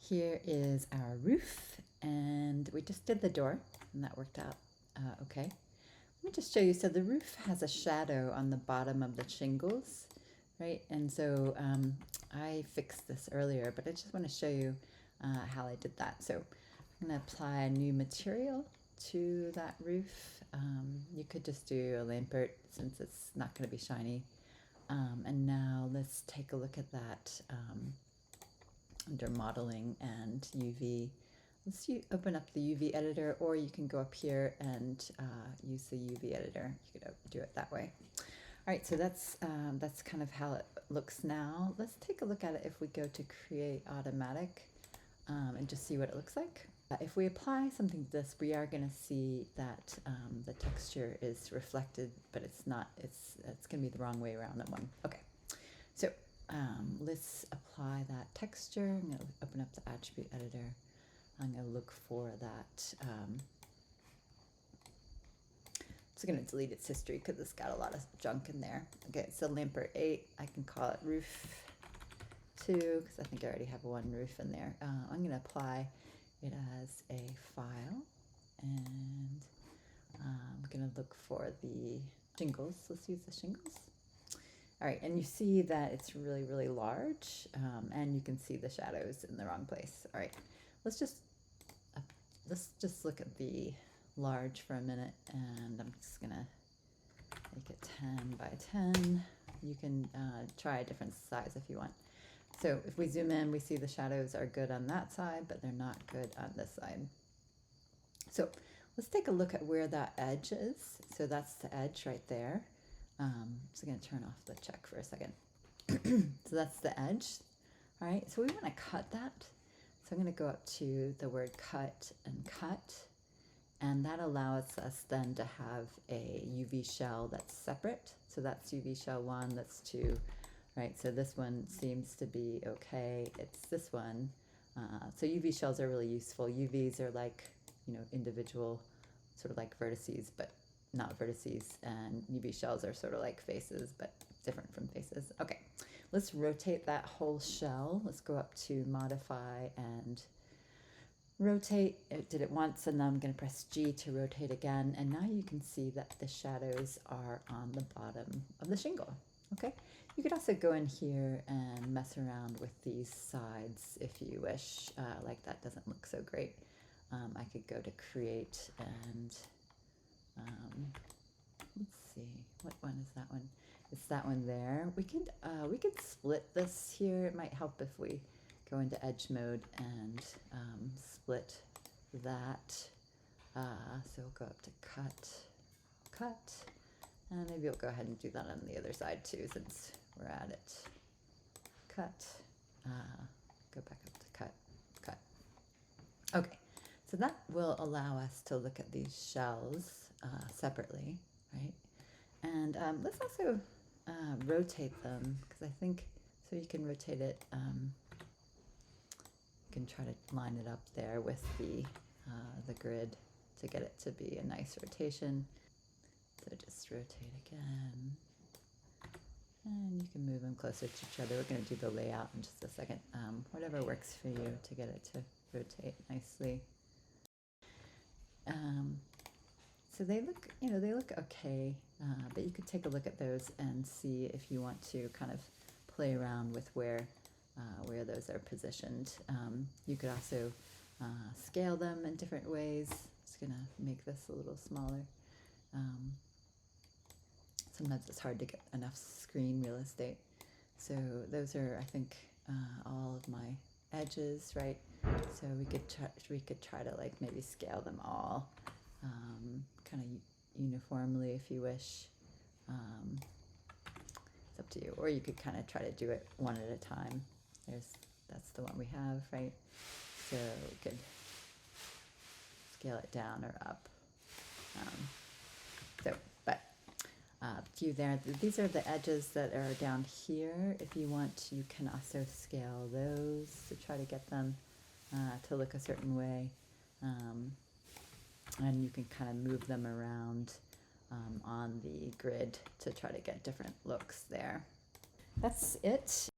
Here is our roof, and we just did the door, and that worked out okay. Let me just show you. So the roof has a shadow on the bottom of the shingles, right? And so I fixed this earlier, but I just want to show you how I did that. So I'm going to apply a new material to that roof. You could just do a Lampert since it's not going to be shiny. And now let's take a look at that under modeling and UV. Let's open up the UV editor, or you can go up here and use the UV editor. You could do it that way. All right, so that's kind of how it looks now. Let's take a look at it if we go to create automatic and just see what it looks like. If we apply something to this, we are going to see that the texture is reflected, but it's not. It's going to be the wrong way around that one. Okay, so let's apply that texture. I'm going to open up the attribute editor. I'm going to look for that. It's going to delete its history because it's got a lot of junk in there. Okay, so Lampert 8, I can call it roof 2 because I think I already have one roof in there. I'm going to apply it as a file, and I'm going to look for the shingles. Let's use the shingles. All right, and you see that it's really, really large, and you can see the shadows in the wrong place. All right, let's just look at the large for a minute, and I'm just gonna make it 10 by 10. You can try a different size if you want. So if we zoom in, we see the shadows are good on that side, but they're not good on this side. So let's take a look at where that edge is. So that's the edge right there. So I'm going to turn off the check for a second. So that's the edge. All right, so we want to cut that. So I'm going to go up to the word cut and cut. And that allows us then to have a UV shell that's separate. So that's UV shell 1, that's 2, right? So this one seems to be okay. It's this one. So UV shells are really useful. UVs are like, individual, sort of like vertices, but not vertices, and UV shells are sort of like faces, but different from faces. Okay, let's rotate that whole shell. Let's go up to modify and rotate. It did it once, and now I'm going to press G to rotate again, and now you can see that the shadows are on the bottom of the shingle. Okay, you could also go in here and mess around with these sides if you wish. Like that doesn't look so great. I could go to create and let's see, what one is that one? It's that one there. We could split this here. It might help if we go into edge mode and split that. So we'll go up to cut, and maybe we'll go ahead and do that on the other side too, since we're at it. Cut, go back up to cut. Okay, so that will allow us to look at these shells separately, right? And let's also rotate them, because I think, so you can rotate it, you can try to line it up there with the grid to get it to be a nice rotation. So just rotate again. And you can move them closer to each other. We're going to do the layout in just a second. Whatever works for you to get it to rotate nicely. So they look okay, but you could take a look at those and see if you want to kind of play around with where those are positioned. You could also scale them in different ways. Just gonna make this a little smaller. Sometimes it's hard to get enough screen real estate. So those are, I think, all of my edges, right? So we could try to like maybe scale them all kind of uniformly if you wish. It's up to you, or you could kind of try to do it one at a time. That's the one we have, right? So we could scale it down or up. View there. These are the edges that are down here. If you want, you can also scale those to try to get them to look a certain way. And you can kind of move them around on the grid to try to get different looks there. That's it.